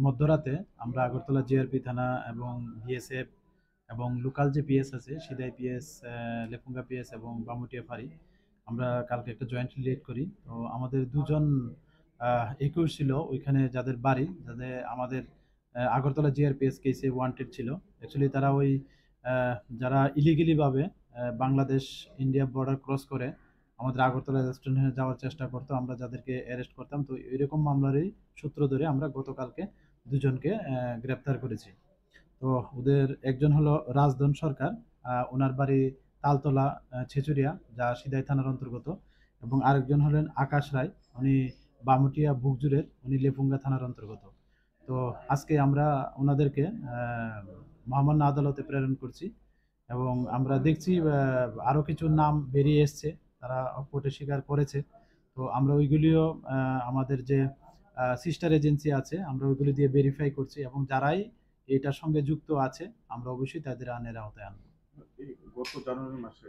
মধ্যরাতে আমরা আগরতলা জিআরপি থানা এবং বিএসএফ এবং লোকাল যে পিএস আছে সিদাই পিএস, লেফুঙ্গা পিএস এবং বামুটিয়া ফাঁড়ি, আমরা কালকে একটা জয়েন্ট লিড করি। তো আমাদের দুজন একুশ ছিল ওইখানে, যাদের বাড়ি যাদের আমাদের আগরতলা জিআরপিএস কেসে ওয়ান্টেড ছিল। অ্যাকচুয়ালি তারা ওই যারা ইলিগেলি ভাবে বাংলাদেশ ইন্ডিয়া বর্ডার ক্রস করে আমাদের আগরতলা রেস্টুরেন্টে যাওয়ার চেষ্টা করতো, আমরা যাদেরকে অ্যারেস্ট করতাম। তো এরকম মামলারই সূত্র ধরে আমরা গতকালকে দুজনকে গ্রেপ্তার করেছি। তো ওদের একজন হলো রাজধন সরকার, ওনার বাড়ি তালতলা ছেচুরিয়া, যা সিদাই থানার অন্তর্গত। এবং আরেকজন হলেন আকাশ রায়, উনি বামুটিয়া বুকজুরের, উনি লেফুঙ্গা থানার অন্তর্গত। তো আজকে আমরা ওনাদেরকে মহামান্য আদালতে প্রেরণ করছি এবং আমরা দেখছি আরও কিছু নাম বেরিয়ে এসছে, তারা কোর্টে স্বীকার করেছে। তো আমরা ওইগুলিও আমাদের যে সিস্টার এজেন্সি আছে আমরা ওইগুলি দিয়ে ভেরিফাই করছি এবং যারাই এটার সঙ্গে যুক্ত আছে আমরা অবশ্যই তাদের আইনের আওতায় আনবো। গত জানুয়ারি মাসে